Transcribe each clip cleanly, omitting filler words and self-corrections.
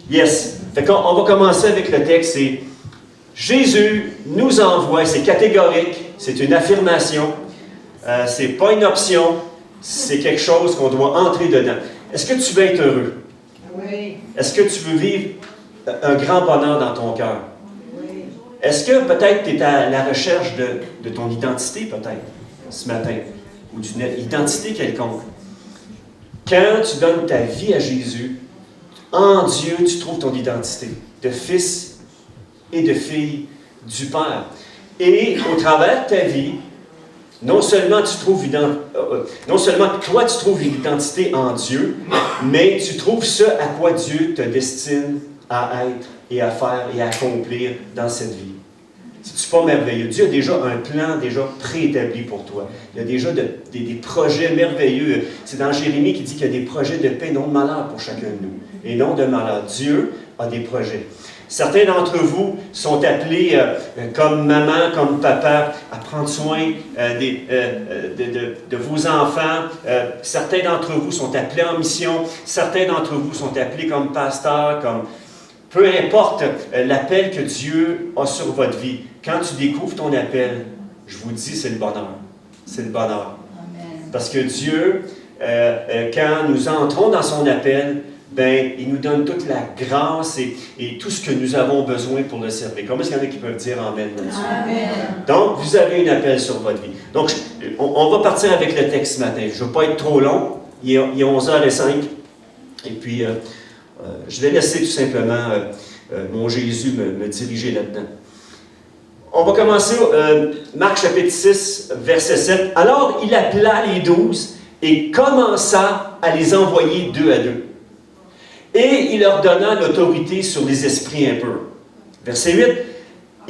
Yes. Fait qu'on on va commencer avec le texte. C'est Jésus nous envoie, c'est catégorique, c'est une affirmation, c'est pas une option, c'est quelque chose qu'on doit entrer dedans. Est-ce que tu veux être heureux? Oui. Est-ce que tu veux vivre un grand bonheur dans ton cœur? Oui. Est-ce que peut-être tu es à la recherche de ton identité, peut-être, ce matin, ou d'une identité quelconque? Quand tu donnes ta vie à Jésus, en Dieu, tu trouves ton identité de fils et de fille du Père. Et au travers de ta vie, non seulement toi tu trouves une identité en Dieu, mais tu trouves ce à quoi Dieu te destine à être et à faire et à accomplir dans cette vie. C'est pas merveilleux? Dieu a déjà un plan déjà préétabli pour toi. Il y a déjà des projets merveilleux. C'est dans Jérémie qui dit qu'il y a des projets de paix, non de malheur pour chacun de nous, et non de malheur. Dieu a des projets. Certains d'entre vous sont appelés, comme maman, comme papa, à prendre soin de vos enfants. Certains d'entre vous sont appelés en mission. Certains d'entre vous sont appelés comme pasteur, comme... Peu importe l'appel que Dieu a sur votre vie, quand tu découvres ton appel, je vous dis, c'est le bonheur. C'est le bonheur. Amen. Parce que Dieu, quand nous entrons dans son appel, ben, il nous donne toute la grâce et tout ce que nous avons besoin pour le servir. Comment est-ce qu'il y en a qui peuvent dire Amen là-dessus? Amen. Donc, vous avez un appel sur votre vie. Donc, on va partir avec le texte ce matin. Je ne veux pas être trop long. Il est 11h05. Et puis, je vais laisser tout simplement mon Jésus me diriger là-dedans. On va commencer Marc chapitre 6, verset 7. Alors, il appela les 12 et commença à les envoyer 2 à 2. Et il leur donna l'autorité sur les esprits impurs. Verset 8.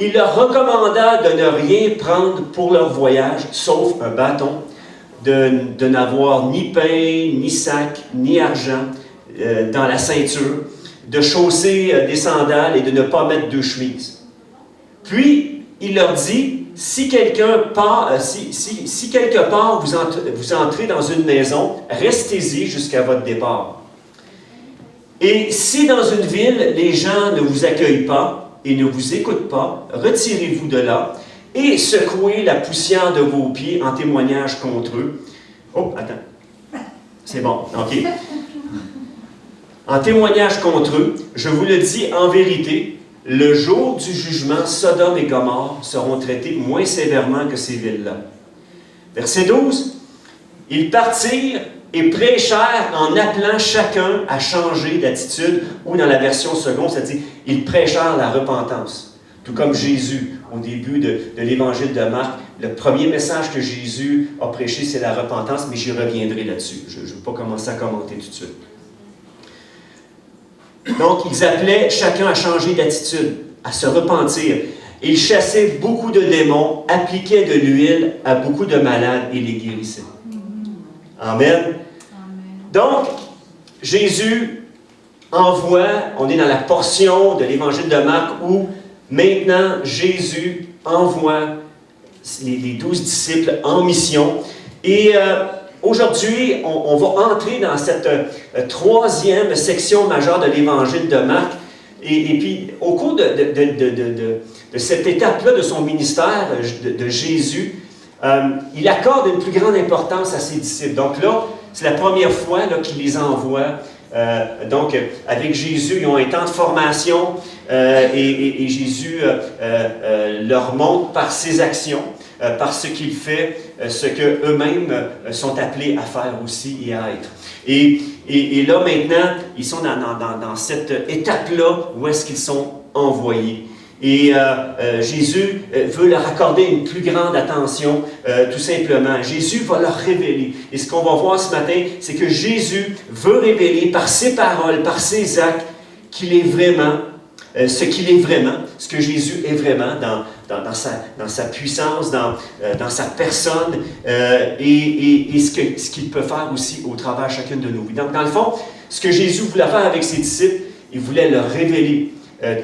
Il leur recommanda de ne rien prendre pour leur voyage, sauf un bâton, de n'avoir ni pain, ni sac, ni argent dans la ceinture, de chausser des sandales et de ne pas mettre de chemise. Puis, il leur dit, si quelque part vous entrez dans une maison, restez-y jusqu'à votre départ. Et si dans une ville, les gens ne vous accueillent pas et ne vous écoutent pas, retirez-vous de là et secouez la poussière de vos pieds en témoignage contre eux. Oh, attends. C'est bon, OK. En témoignage contre eux, je vous le dis en vérité, le jour du jugement, Sodome et Gomorrhe seront traités moins sévèrement que ces villes-là. Verset 12. Ils partirent et prêchèrent en appelant chacun à changer d'attitude, ou dans la version seconde, c'est-à-dire, ils prêchèrent la repentance. Tout comme Jésus, au début de l'évangile de Marc, le premier message que Jésus a prêché, c'est la repentance, mais j'y reviendrai là-dessus. Je ne vais pas commencer à commenter tout de suite. Donc, ils appelaient chacun à changer d'attitude, à se repentir. Ils chassaient beaucoup de démons, appliquaient de l'huile à beaucoup de malades et les guérissaient. Amen. Donc, Jésus envoie, on est dans la portion de l'évangile de Marc où maintenant Jésus envoie les 12 disciples en mission. Et aujourd'hui, on va entrer dans cette troisième section majeure de l'évangile de Marc. Et puis, au cours de cette étape-là de son ministère de Jésus, il accorde une plus grande importance à ses disciples. Donc là, c'est la première fois qu'il les envoie. Donc, avec Jésus, ils ont un temps de formation et Jésus leur montre par ses actions, par ce qu'il fait, ce qu'eux-mêmes sont appelés à faire aussi et à être. Et là, maintenant, ils sont dans cette étape-là où est-ce qu'ils sont envoyés. Et Jésus veut leur accorder une plus grande attention, tout simplement. Jésus va leur révéler. Et ce qu'on va voir ce matin, c'est que Jésus veut révéler par ses paroles, par ses actes, qu'il est vraiment ce qu'il est vraiment, ce que Jésus est vraiment dans sa puissance, dans sa personne, et ce qu'il peut faire aussi au travers de chacune de nos vies. Donc, dans le fond, ce que Jésus voulait faire avec ses disciples, il voulait leur révéler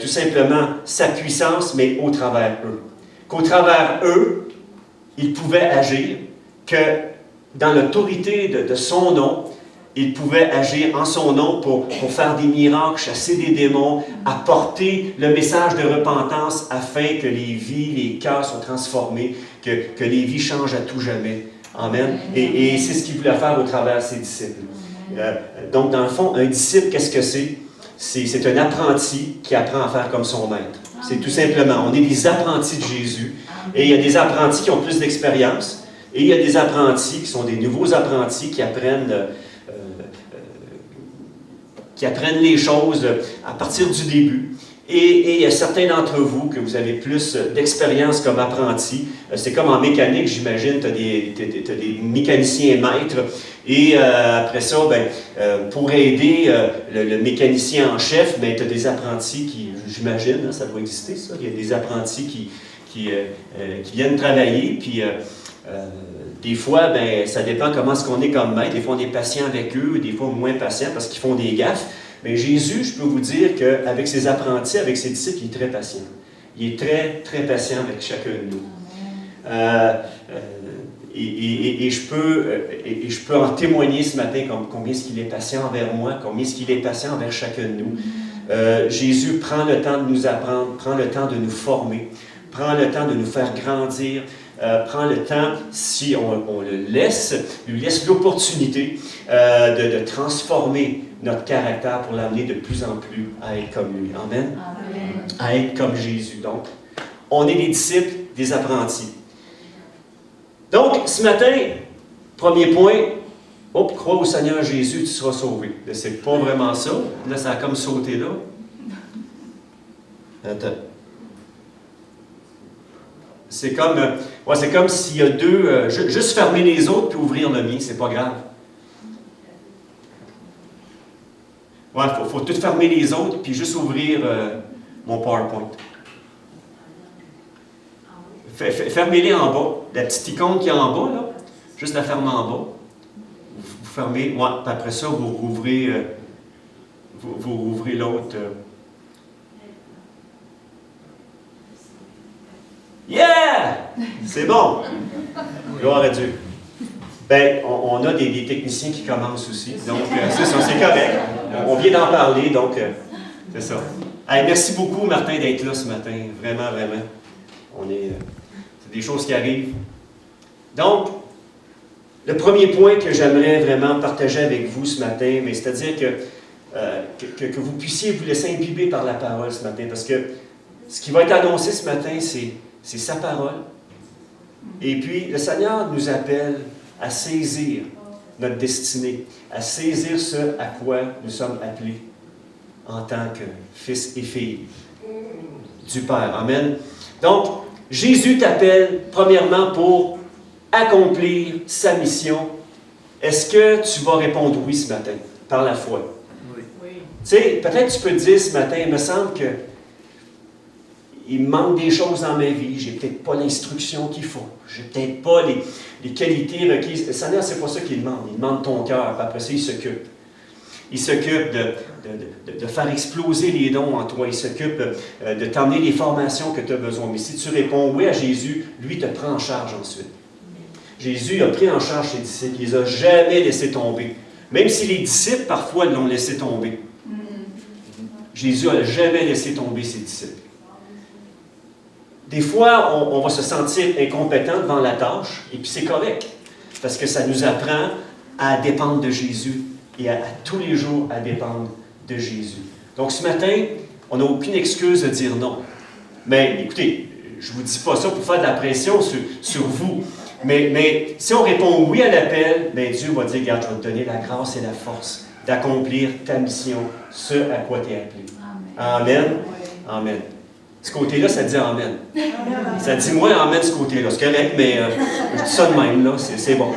tout simplement sa puissance, mais au travers eux. Qu'au travers eux, il pouvait agir, que dans l'autorité de son nom, il pouvait agir en son nom pour faire des miracles, chasser des démons, apporter le message de repentance afin que les vies, les cœurs soient transformés, que les vies changent à tout jamais. Amen. Et c'est ce qu'il voulait faire au travers de ses disciples. Donc, dans le fond, un disciple, qu'est-ce que c'est? C'est un apprenti qui apprend à faire comme son maître. C'est tout simplement, on est des apprentis de Jésus. Et il y a des apprentis qui ont plus d'expérience. Et il y a des apprentis qui sont des nouveaux apprentis qui apprennent les choses à partir du début. Et il y a certains d'entre vous que vous avez plus d'expérience comme apprentis. C'est comme en mécanique, j'imagine, tu as des mécaniciens maîtres. Et après ça, pour aider le mécanicien en chef, tu as des apprentis qui, j'imagine, ça doit exister ça, il y a des apprentis qui viennent travailler, puis des fois, ça dépend comment est-ce qu'on est comme maître. Des fois, on est patient avec eux, des fois moins patient parce qu'ils font des gaffes. Mais Jésus, je peux vous dire qu'avec ses apprentis, avec ses disciples, il est très patient. Il est très, très patient avec chacun de nous. Et je peux en témoigner ce matin combien est-ce qu'il est patient envers moi, combien est-ce qu'il est patient envers chacun de nous. Jésus prend le temps de nous apprendre, prend le temps de nous former, prend le temps de nous faire grandir, prend le temps, si on le laisse, lui laisse l'opportunité de transformer notre caractère pour l'amener de plus en plus à être comme lui. Amen? Amen. À être comme Jésus. Donc, on est des disciples, des apprentis. Donc, ce matin, premier point, crois au Seigneur Jésus, tu seras sauvé. Là, c'est pas vraiment ça. Là, ça a comme sauté là. Attends. C'est comme s'il y a deux... juste fermer les autres puis ouvrir le mien, c'est pas grave. Ouais, il faut tout fermer les autres puis juste ouvrir mon PowerPoint. Fermez-les en bas. La petite icône qui est en bas, là, juste la fermer en bas. Vous fermez, puis après ça, vous rouvrez l'autre. Yeah! C'est bon! Gloire à Dieu. On a des techniciens qui commencent aussi. Donc, c'est ça, c'est correct. On vient d'en parler, donc c'est ça. Hey, merci beaucoup, Martin, d'être là ce matin. Vraiment, vraiment. C'est des choses qui arrivent. Donc, le premier point que j'aimerais vraiment partager avec vous ce matin, c'est-à-dire que vous puissiez vous laisser imbiber par la parole ce matin, parce que ce qui va être annoncé ce matin, c'est sa parole. Et puis, le Seigneur nous appelle à saisir notre destinée, à saisir ce à quoi nous sommes appelés en tant que fils et filles du Père. Amen. Donc, Jésus t'appelle premièrement pour accomplir sa mission. Est-ce que tu vas répondre oui ce matin, par la foi? Oui. Tu sais, peut-être tu peux te dire ce matin, il me semble que il me manque des choses dans ma vie, j'ai peut-être pas l'instruction qu'il faut, j'ai peut-être pas les qualités requises. Le Seigneur, c'est pas ça qu'il demande. Il demande ton cœur, puis après ça, il s'occupe. Il s'occupe de faire exploser les dons en toi. Il s'occupe de t'emmener les formations que tu as besoin. Mais si tu réponds oui à Jésus, lui te prend en charge ensuite. Jésus a pris en charge ses disciples. Il les a jamais laissés tomber. Même si les disciples, parfois, l'ont laissé tomber. Jésus n'a jamais laissé tomber ses disciples. Des fois, on va se sentir incompétent devant la tâche, et puis c'est correct, parce que ça nous apprend à dépendre de Jésus et à tous les jours à dépendre de Jésus. Donc ce matin, on n'a aucune excuse de dire non. Mais écoutez, je ne vous dis pas ça pour faire de la pression sur vous, mais si on répond oui à l'appel, Dieu va dire, regarde, je vais te donner la grâce et la force d'accomplir ta mission, ce à quoi tu es appelé. Amen. Amen. Amen. Ce côté-là, ça dit Amen. Ça dit moins Amen ce côté-là. C'est correct, mais je dis ça de même, là. C'est bon.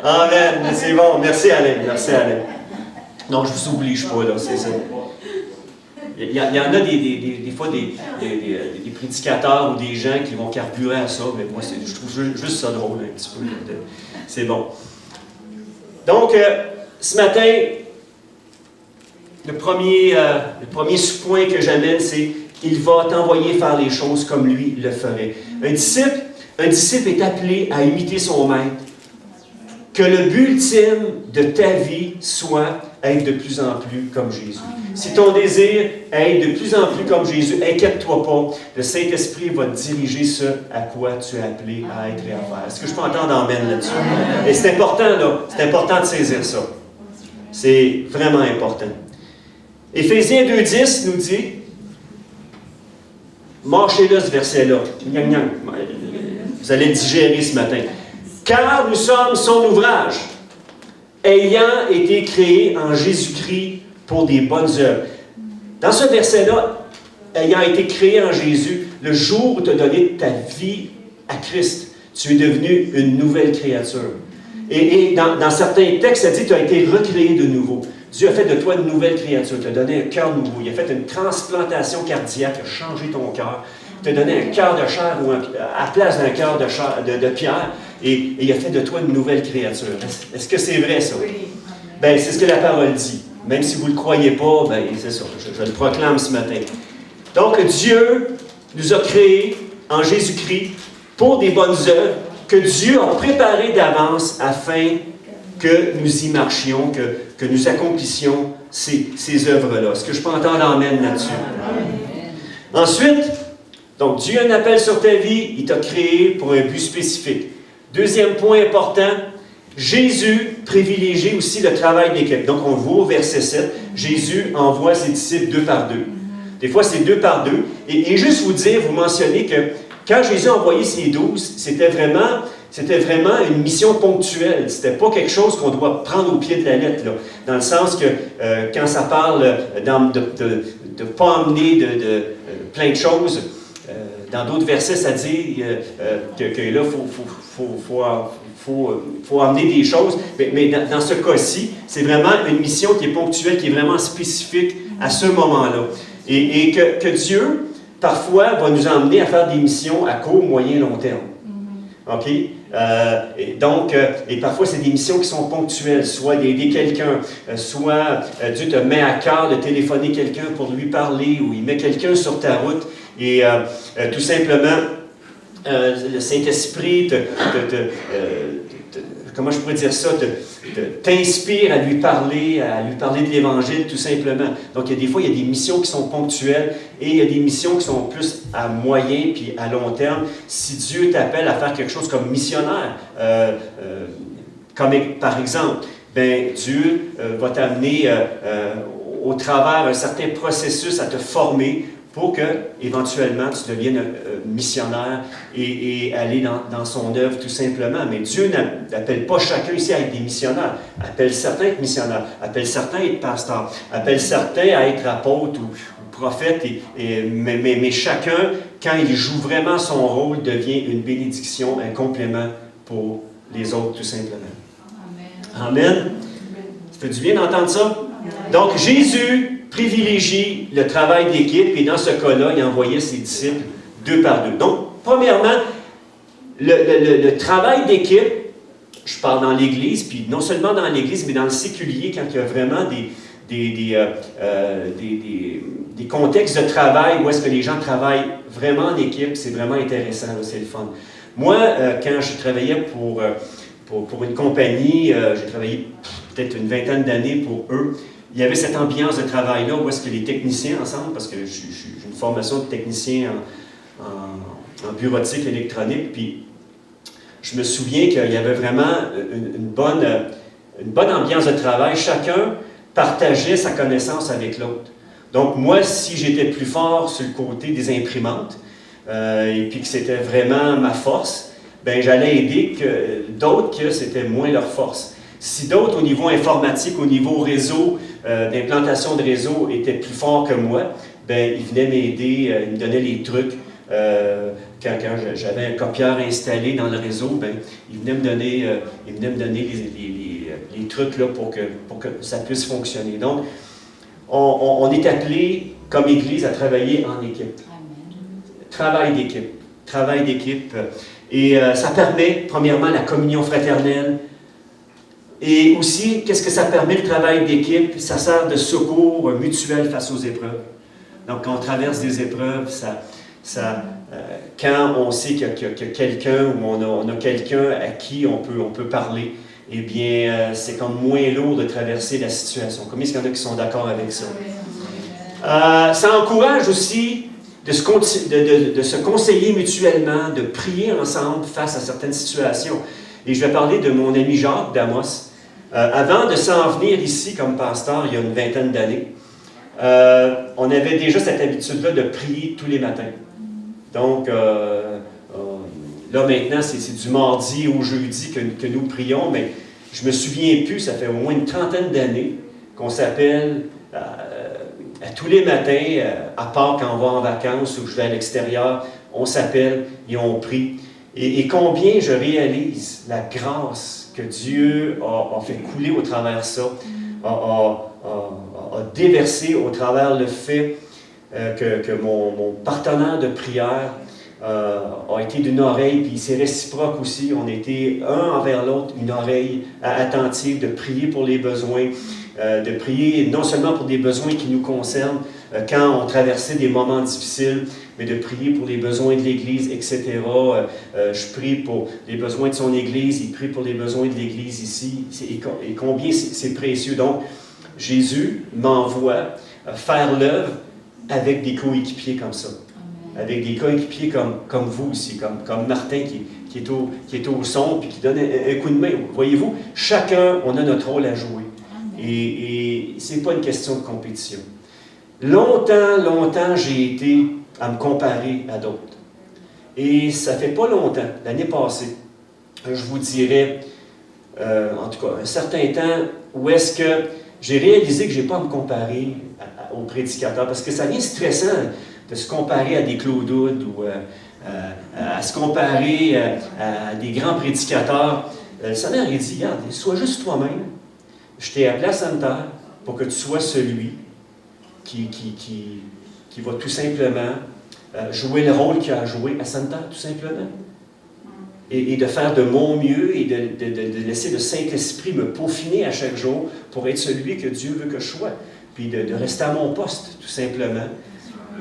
Amen. C'est bon. Merci, Alain. Merci, Alain. Non, je ne vous oblige pas, là. C'est ça. Il y en a des fois des prédicateurs ou des gens qui vont carburer à ça, mais moi, je trouve juste ça drôle, un petit peu. C'est bon. Donc, ce matin, le premier point que j'amène, c'est qu'il va t'envoyer faire les choses comme lui le ferait. Un disciple est appelé à imiter son maître que le but ultime de ta vie soit être de plus en plus comme Jésus. Si ton désir est être de plus en plus comme Jésus, inquiète-toi pas. Le Saint-Esprit va te diriger ce à quoi tu es appelé à être et à faire. Est-ce que je peux entendre amène là-dessus? Et c'est important, là. C'est important de saisir ça. C'est vraiment important. Éphésiens 2,10 nous dit, mâchez-le ce verset-là. Vous allez le digérer ce matin. Car nous sommes son ouvrage, ayant été créés en Jésus-Christ pour des bonnes œuvres. Dans ce verset-là, ayant été créé en Jésus, le jour où tu as donné ta vie à Christ, tu es devenu une nouvelle créature. Et dans certains textes, ça dit que tu as été recréé de nouveau. Dieu a fait de toi une nouvelle créature, t'a donné un cœur nouveau. Il a fait une transplantation cardiaque, il a changé ton cœur. Il t'a donné un cœur de chair ou à la place d'un cœur de pierre. Et il a fait de toi une nouvelle créature. Est-ce que c'est vrai, ça? Oui. Bien, c'est ce que la parole dit. Même si vous ne le croyez pas, bien, c'est ça. Je le proclame ce matin. Donc, Dieu nous a créés en Jésus-Christ pour des bonnes œuvres que Dieu a préparées d'avance afin que nous y marchions, que nous accomplissions ces œuvres-là. Est-ce que je peux entendre amène là-dessus? Ensuite, donc, Dieu a un appel sur ta vie, il t'a créé pour un but spécifique. Deuxième point important, Jésus privilégie aussi le travail d'équipe. Donc, on voit au verset 7, Jésus envoie ses disciples 2 par 2. Des fois, c'est 2 par 2. Et juste vous dire, vous mentionnez que quand Jésus a envoyé ses 12, c'était vraiment une mission ponctuelle. C'était pas quelque chose qu'on doit prendre au pied de la lettre, là. Dans le sens que quand ça parle de ne pas emmener plein de choses, dans d'autres versets, ça dit que là, faut amener des choses. Mais dans ce cas-ci, c'est vraiment une mission qui est ponctuelle, qui est vraiment spécifique à ce moment-là. Et que Dieu, parfois, va nous emmener à faire des missions à court, moyen, long terme. OK? Et parfois, c'est des missions qui sont ponctuelles, soit d'aider quelqu'un, soit Dieu te met à cœur de téléphoner quelqu'un pour lui parler, ou il met quelqu'un sur ta route, et tout simplement, le Saint-Esprit comment je pourrais dire ça, t'inspire à lui parler de l'Évangile, tout simplement. Donc, des fois, il y a des missions qui sont ponctuelles et il y a des missions qui sont plus à moyen puis à long terme. Si Dieu t'appelle à faire quelque chose comme missionnaire, comme par exemple, ben, Dieu va t'amener au travers un certain processus à te former pour que, éventuellement, tu deviennes missionnaire et aller dans son œuvre, tout simplement. Mais Dieu n'appelle pas chacun ici à être des missionnaires. Appelle certains à être missionnaires, appelle certains à être pasteurs, appelle certains à être apôtres ou prophètes. Mais chacun, quand il joue vraiment son rôle, devient une bénédiction, un complément pour les autres, tout simplement. Amen. Amen. Ça fait du bien d'entendre ça? Donc, Jésus privilégie le travail d'équipe et dans ce cas-là, il envoyait ses disciples 2 par 2. Donc, premièrement, le travail d'équipe, je parle dans l'Église, puis non seulement dans l'Église, mais dans le séculier, quand il y a vraiment des contextes de travail où est-ce que les gens travaillent vraiment en équipe, c'est vraiment intéressant, c'est le fun. Moi, quand je travaillais pour une compagnie, j'ai travaillé peut-être une vingtaine d'années pour eux. Il y avait cette ambiance de travail-là où est-ce que les techniciens ensemble, parce que j'ai une formation de technicien en bureautique électronique, puis je me souviens qu'il y avait vraiment une bonne ambiance de travail. Chacun partageait sa connaissance avec l'autre. Donc moi, si j'étais plus fort sur le côté des imprimantes, et puis que c'était vraiment ma force, ben j'allais aider d'autres que c'était moins leur force. Si d'autres, au niveau informatique, au niveau réseau, d'implantation de réseau, étaient plus forts que moi, ben ils venaient m'aider, ils me donnaient les trucs. Quand j'avais un copieur installé dans le réseau, ben, ils venaient me donner les trucs là, pour que ça puisse fonctionner. Donc, on est appelé, comme Église, à travailler en équipe. Amen. Travail d'équipe. Et ça permet, premièrement, la communion fraternelle. Et aussi, qu'est-ce que ça permet, le travail d'équipe? Ça sert de secours mutuel face aux épreuves. Donc, quand on traverse des épreuves, quand on sait qu'il y a quelqu'un ou on a quelqu'un à qui on peut parler, eh bien, c'est comme moins lourd de traverser la situation. Combien est-ce qu'il y en a qui sont d'accord avec ça? Ça encourage aussi de se conseiller mutuellement, de prier ensemble face à certaines situations. Et je vais parler de mon ami Jacques d'Amos. Avant de s'en venir ici comme pasteur, il y a une vingtaine d'années, on avait déjà cette habitude-là de prier tous les matins. Donc, là maintenant, c'est du mardi au jeudi que nous prions, mais je me souviens plus, ça fait au moins une trentaine d'années qu'on s'appelle à tous les matins, à part quand on va en vacances ou que je vais à l'extérieur, on s'appelle et on prie. Et combien je réalise la grâce que Dieu a fait couler au travers ça, a déversé au travers le fait que mon partenaire de prière a été d'une oreille, puis c'est réciproque aussi. On était un envers l'autre, une oreille attentive, de prier pour les besoins, de prier non seulement pour des besoins qui nous concernent quand on traversait des moments difficiles, mais de prier pour les besoins de l'Église, etc. Je prie pour les besoins de son Église, il prie pour les besoins de l'Église ici, et combien c'est précieux. Donc, Jésus m'envoie faire l'œuvre avec des coéquipiers comme ça. Avec des coéquipiers comme vous ici, comme Martin qui est au son puis qui donne un coup de main. Voyez-vous, chacun, on a notre rôle à jouer. Et ce n'est pas une question de compétition. Longtemps, j'ai été à me comparer à d'autres. Et ça ne fait pas longtemps, l'année passée, je vous dirais, en tout cas, un certain temps, où est-ce que j'ai réalisé que je n'ai pas à me comparer aux prédicateurs, parce que ça devient stressant de se comparer à des Claude Hood ou à se comparer à des grands prédicateurs. Le Seigneur il dit, regarde, sois juste toi-même. Je t'ai appelé à Sainte-Terre pour que tu sois celui qui va tout simplement jouer le rôle qu'il a joué à Sainte-Terre, tout simplement. Et de faire de mon mieux et de laisser le Saint-Esprit me peaufiner à chaque jour pour être celui que Dieu veut que je sois. Puis de rester à mon poste, tout simplement.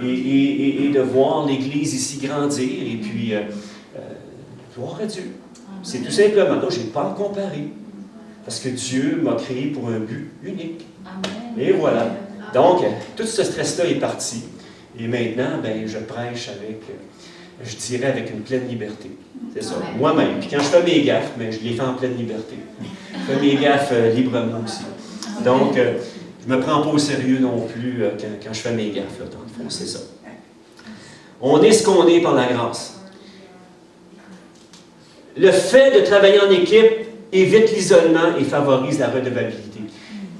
Et de voir l'Église ici grandir, et puis gloire à Dieu. C'est tout simplement, donc je n'ai pas à me comparer, parce que Dieu m'a créé pour un but unique. Amen. Et voilà. Donc, tout ce stress-là est parti, et maintenant, ben, je prêche avec, je dirais, avec une pleine liberté. C'est ça, moi-même. Puis quand je fais mes gaffes, mais je les fais en pleine liberté. Je fais mes gaffes librement aussi. Donc, je ne me prends pas au sérieux non plus quand je fais mes gaffes, là, dans le fond, c'est ça. On est ce qu'on est par la grâce. Le fait de travailler en équipe évite l'isolement et favorise la redevabilité.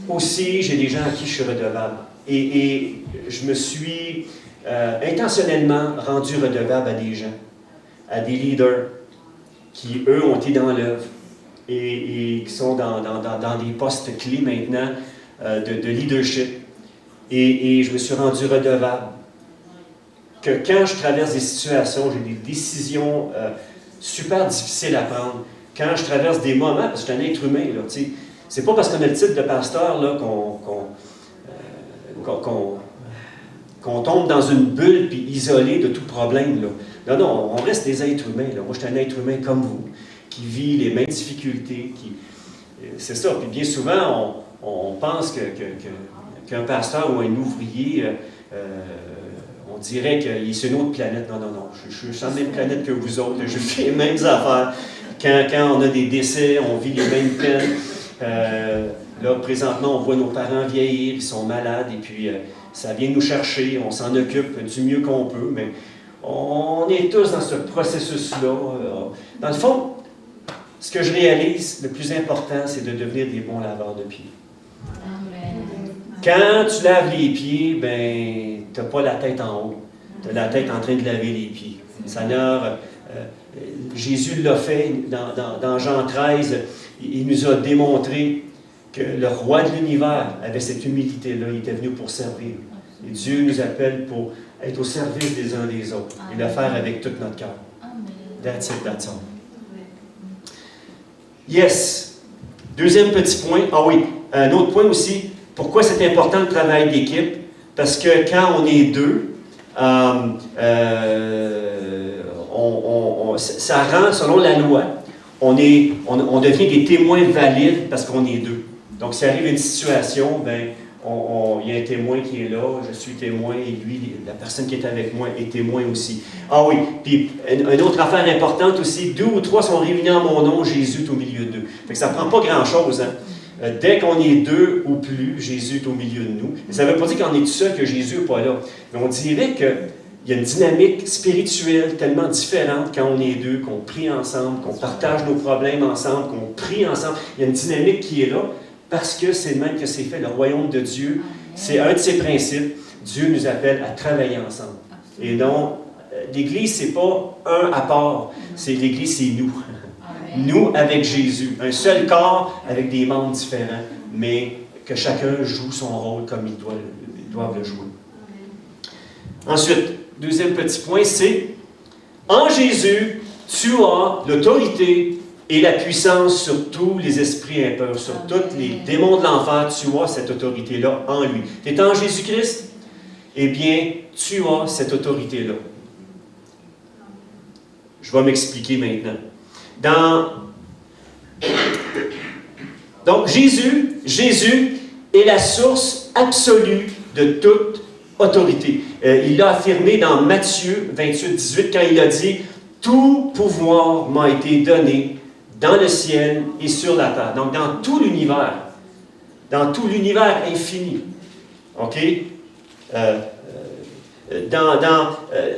Aussi, j'ai des gens à qui je suis redevable. Et je me suis intentionnellement rendu redevable à des gens, à des leaders qui, eux, ont été dans l'œuvre et qui sont dans des postes clés maintenant de leadership. Et je me suis rendu redevable. Que quand je traverse des situations, j'ai des décisions super difficiles à prendre. Quand je traverse des moments, parce que je suis un être humain, là, tu sais, c'est pas parce qu'on a le titre de pasteur là, qu'on tombe dans une bulle puis isolé de tout problème. Là. Non, on reste des êtres humains. Là. Moi, je suis un être humain comme vous, qui vit les mêmes difficultés. C'est ça. Puis bien souvent, on pense qu'un pasteur ou un ouvrier, on dirait qu'il est sur une autre planète. Non. Je suis sur la même planète que vous autres. Je fais les mêmes affaires. Quand on a des décès, on vit les mêmes peines. Là, présentement, on voit nos parents vieillir, ils sont malades, et puis ça vient nous chercher, on s'en occupe du mieux qu'on peut, mais on est tous dans ce processus-là. Dans le fond, ce que je réalise, le plus important, c'est de devenir des bons laveurs de pieds. Amen. Quand tu laves les pieds, ben, tu n'as pas la tête en haut, tu as la tête en train de laver les pieds. Le Seigneur, Jésus l'a fait dans Jean 13, il nous a démontré que le roi de l'univers avait cette humilité-là, il était venu pour servir. Et Dieu nous appelle pour être au service des uns des autres et le faire avec tout notre cœur. That's it, that's all. Yes. Deuxième petit point. Ah oui, un autre point aussi. Pourquoi c'est important le travail d'équipe? Parce que quand on est deux, ça rend, selon la loi, on devient des témoins valides parce qu'on est deux. Donc, s'il arrive une situation, ben, il y a un témoin qui est là, je suis témoin, et lui, la personne qui est avec moi, est témoin aussi. Ah oui, puis une autre affaire importante aussi, 2 ou 3 sont réunis en mon nom, Jésus est au milieu d'eux. Fait que ça ne prend pas grand-chose, hein? Dès qu'on est 2 ou plus, Jésus est au milieu de nous. Ça ne veut pas dire qu'on est tout seul, que Jésus n'est pas là. Mais on dirait qu'il y a une dynamique spirituelle tellement différente quand on est 2, qu'on prie ensemble, qu'on partage nos problèmes ensemble, qu'on prie ensemble. Il y a une dynamique qui est là. Parce que c'est le même que c'est fait, le royaume de Dieu, c'est un de ses principes. Dieu nous appelle à travailler ensemble. Et donc, l'Église, ce n'est pas un à part, l'Église, c'est nous. Nous avec Jésus. Un seul corps avec des membres différents, mais que chacun joue son rôle comme ils doivent le jouer. Ensuite, deuxième petit point, c'est en Jésus, tu as l'autorité et la puissance sur tous les esprits impurs, sur tous les démons de l'enfer, tu as cette autorité-là en lui. Tu es en Jésus-Christ? Eh bien, tu as cette autorité-là. Je vais m'expliquer maintenant. Donc, Jésus est la source absolue de toute autorité. Il l'a affirmé dans Matthieu 28, 18, quand il a dit « Tout pouvoir m'a été donné dans le ciel et sur la terre. » Donc, dans tout l'univers infini. OK?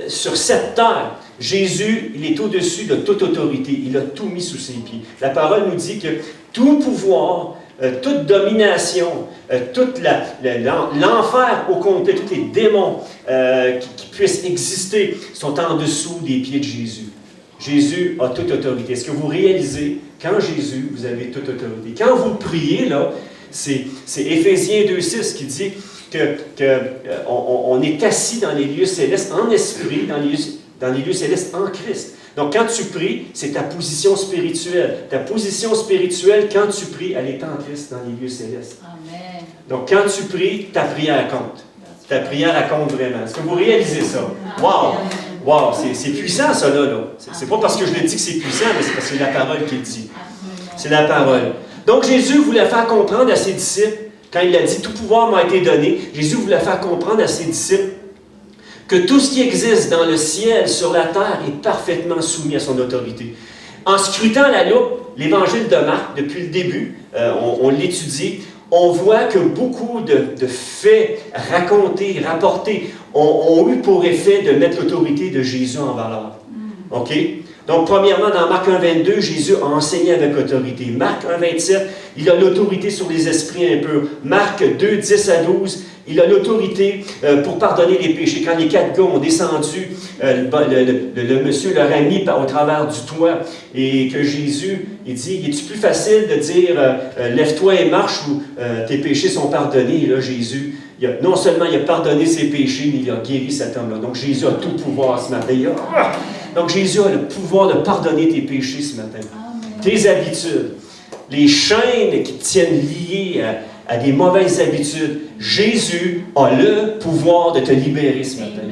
Sur cette terre, Jésus, il est au-dessus de toute autorité. Il a tout mis sous ses pieds. La parole nous dit que tout pouvoir, toute domination, tout l'enfer au complet, tous les démons qui puissent exister sont en dessous des pieds de Jésus. Jésus a toute autorité. Est-ce que vous réalisez, qu'en Jésus, vous avez toute autorité? Quand vous priez, là, c'est Éphésiens 2,6 qui dit qu'on est assis dans les lieux célestes en esprit, dans les lieux célestes en Christ. Donc, quand tu pries, c'est ta position spirituelle. Ta position spirituelle, quand tu pries, elle est en Christ dans les lieux célestes. Amen. Donc, quand tu pries, ta prière compte. Ta prière, elle compte vraiment. Est-ce que vous réalisez ça? Wow! Wow! C'est puissant, ça, là. C'est pas parce que je le dis que c'est puissant, mais c'est parce que c'est la parole qui le dit. C'est la parole. Donc, Jésus voulait faire comprendre à ses disciples, quand il a dit « Tout pouvoir m'a été donné », Jésus voulait faire comprendre à ses disciples que tout ce qui existe dans le ciel, sur la terre, est parfaitement soumis à son autorité. En scrutant la loupe, l'évangile de Marc, depuis le début, on l'étudie, on voit que beaucoup de faits racontés, rapportés, ont eu pour effet de mettre l'autorité de Jésus en valeur. OK? Donc, premièrement, dans Marc 1,22, Jésus a enseigné avec autorité. Marc 1,27, il a l'autorité sur les esprits impurs. Marc 2, 10 à 12, il a l'autorité pour pardonner les péchés. Quand les 4 gars ont descendu, le monsieur leur a mis au travers du toit, et que Jésus, il dit, « Es-tu plus facile de dire lève-toi et marche ou tes péchés sont pardonnés? » Et là, Jésus, non seulement il a pardonné ses péchés, mais il a guéri cet homme-là. Donc, Jésus a tout pouvoir ce matin. Donc, Jésus a le pouvoir de pardonner tes péchés ce matin. Amen. Tes habitudes, les chaînes qui te tiennent liées à des mauvaises habitudes. Jésus a le pouvoir de te libérer ce matin.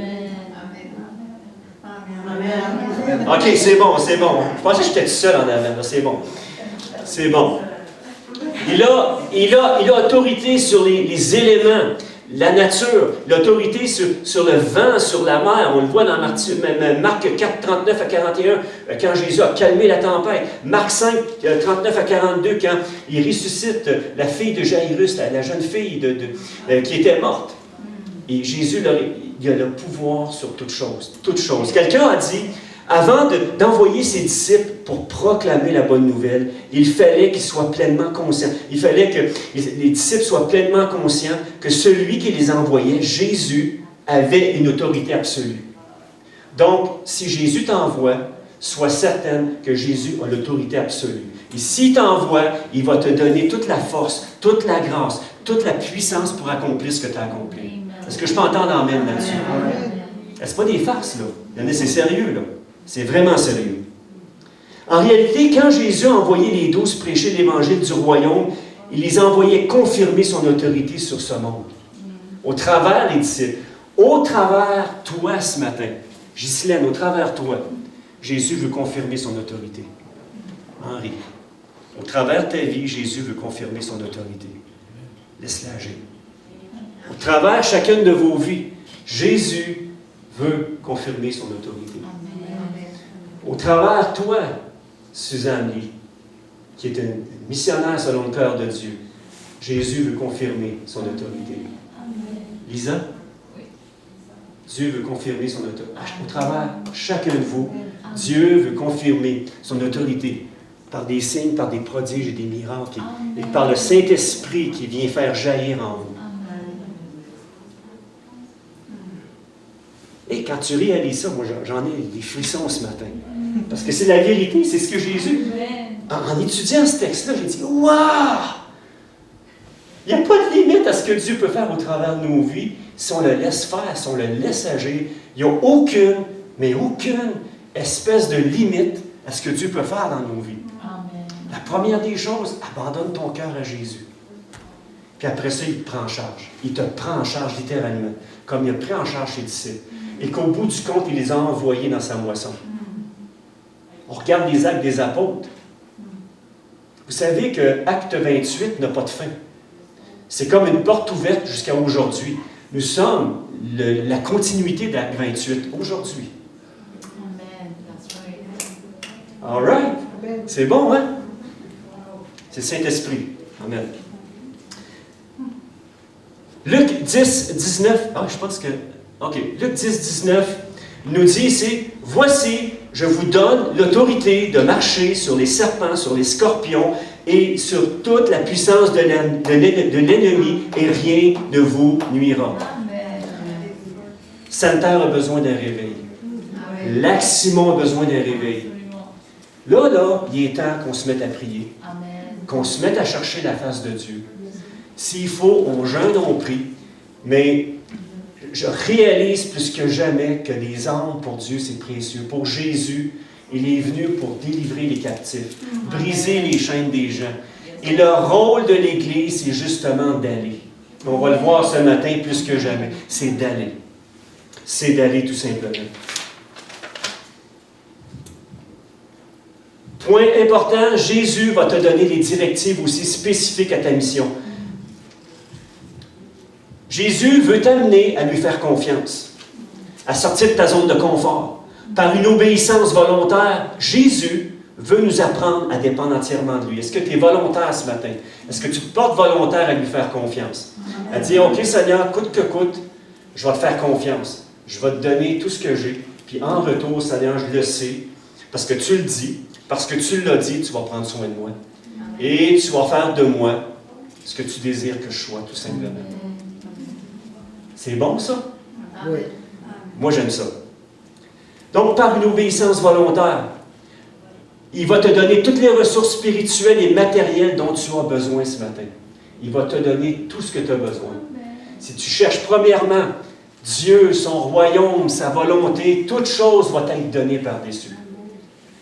Amen. OK, c'est bon. Je pensais que j'étais tout seul en avant. C'est bon. C'est bon. Il a autorité sur les éléments. La nature, l'autorité sur le vent, sur la mer, on le voit dans Marc 4, 39 à 41, quand Jésus a calmé la tempête. Marc 5, 39 à 42, quand il ressuscite la fille de Jairus, la jeune fille qui était morte. Et Jésus, il a le pouvoir sur toute chose. Quelqu'un a dit, avant d'envoyer ses disciples pour proclamer la bonne nouvelle, il fallait qu'ils soient pleinement conscients. Il fallait que les disciples soient pleinement conscients que celui qui les envoyait, Jésus, avait une autorité absolue. Donc, si Jésus t'envoie, sois certaine que Jésus a l'autorité absolue. Et s'il t'envoie, il va te donner toute la force, toute la grâce, toute la puissance pour accomplir ce que tu as accompli. Est-ce que je peux entendre amène là-dessus? Ce n'est pas des farces, là. C'est sérieux, là. C'est vraiment sérieux. En réalité, quand Jésus a envoyé les 12 prêcher l'évangile du royaume, il les envoyait confirmer son autorité sur ce monde. Au travers des disciples. Au travers toi ce matin. Ghislaine, au travers toi. Jésus veut confirmer son autorité. Henri, au travers de ta vie, Jésus veut confirmer son autorité. Laisse-la agir. Au travers de chacune de vos vies, Jésus veut confirmer son autorité. Au travers de toi, Suzanne Lee, qui est une missionnaire selon le cœur de Dieu, Jésus veut confirmer son autorité. Lisa, Dieu veut confirmer son autorité. Au travers de chacun de vous, Dieu veut confirmer son autorité par des signes, par des prodiges et des miracles, et par le Saint-Esprit qui vient faire jaillir en vous. Et quand tu réalises ça, moi j'en ai des frissons ce matin. Parce que c'est la vérité, c'est ce que Jésus... En étudiant ce texte-là, j'ai dit, waouh! Il n'y a pas de limite à ce que Dieu peut faire au travers de nos vies si on le laisse faire, si on le laisse agir. Il n'y a aucune, mais aucune espèce de limite à ce que Dieu peut faire dans nos vies. Amen. La première des choses, abandonne ton cœur à Jésus. Puis après ça, il te prend en charge. Il te prend en charge littéralement, comme il a pris en charge ses disciples. Et qu'au bout du compte, il les a envoyés dans sa moisson. On regarde les actes des apôtres. Vous savez que Acte 28 n'a pas de fin. C'est comme une porte ouverte jusqu'à aujourd'hui. Nous sommes la continuité d'Acte 28 aujourd'hui. All right. C'est bon, hein? C'est le Saint-Esprit. Amen. Luc 10, 19. Ah, je pense que... OK. Luc 10, 19 nous dit ici, « Voici, je vous donne l'autorité de marcher sur les serpents, sur les scorpions et sur toute la puissance de l'ennemi, et rien ne vous nuira. » Sainte-Terre a besoin d'un réveil. Lac-Simon a besoin d'un réveil. Là, il est temps qu'on se mette à prier. Qu'on se mette à chercher la face de Dieu. S'il faut, on jeûne, on prie. Mais je réalise plus que jamais que les âmes pour Dieu, c'est précieux. Pour Jésus, il est venu pour délivrer les captifs, briser les chaînes des gens. Et le rôle de l'Église, c'est justement d'aller. On va le voir ce matin plus que jamais. C'est d'aller. C'est d'aller tout simplement. Point important, Jésus va te donner des directives aussi spécifiques à ta mission. Jésus veut t'amener à lui faire confiance, à sortir de ta zone de confort. Par une obéissance volontaire, Jésus veut nous apprendre à dépendre entièrement de lui. Est-ce que tu es volontaire ce matin? Est-ce que tu te portes volontaire à lui faire confiance? À dire, OK Seigneur, coûte que coûte, je vais te faire confiance. Je vais te donner tout ce que j'ai. Puis en retour, Seigneur, je le sais, parce que tu le dis, parce que tu l'as dit, tu vas prendre soin de moi. Et tu vas faire de moi ce que tu désires que je sois, tout simplement. C'est bon, ça? Oui. Moi, j'aime ça. Donc, par une obéissance volontaire, il va te donner toutes les ressources spirituelles et matérielles dont tu as besoin ce matin. Il va te donner tout ce que tu as besoin. Si tu cherches premièrement Dieu, son royaume, sa volonté, toute chose va t'être donnée par-dessus.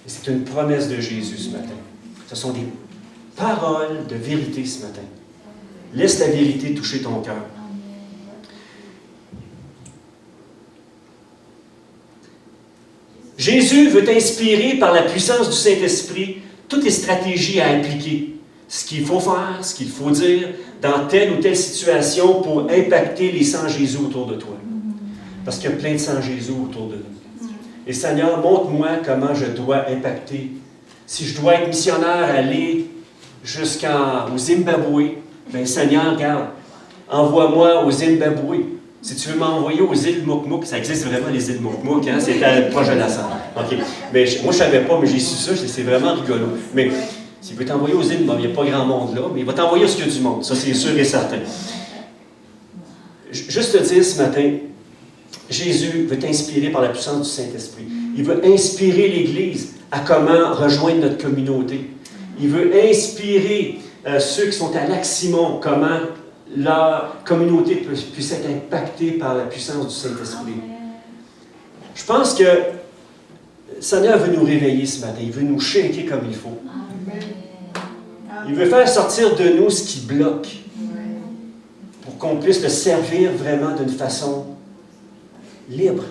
Et c'est une promesse de Jésus ce matin. Ce sont des paroles de vérité ce matin. Laisse la vérité toucher ton cœur. Jésus veut t'inspirer par la puissance du Saint-Esprit toutes les stratégies à appliquer. Ce qu'il faut faire, ce qu'il faut dire dans telle ou telle situation pour impacter les sans-Jésus autour de toi. Parce qu'il y a plein de sans-Jésus autour de nous. Et Seigneur, montre-moi comment je dois impacter. Si je dois être missionnaire, aller jusqu'au Zimbabwe, bien Seigneur, regarde, envoie-moi au Zimbabwe. Si tu veux m'envoyer aux îles Mukmuk, ça existe vraiment les îles Mukmuk, hein? C'est proche de la Salle. OK. Mais moi, je ne savais pas, mais j'ai su ça, c'est vraiment rigolo. Mais s'il veut t'envoyer aux îles, il n'y a pas grand monde là, mais il va t'envoyer où il y a du monde, ça c'est sûr et certain. Juste te dire ce matin, Jésus veut t'inspirer par la puissance du Saint-Esprit. Il veut inspirer l'Église à comment rejoindre notre communauté. Il veut inspirer ceux qui sont à Lac-Simon, comment la communauté puisse être impactée par la puissance du Saint-Esprit. Je pense que le Seigneur veut nous réveiller ce matin. Il veut nous shaker comme il faut. Il veut faire sortir de nous ce qui bloque pour qu'on puisse le servir vraiment d'une façon libre.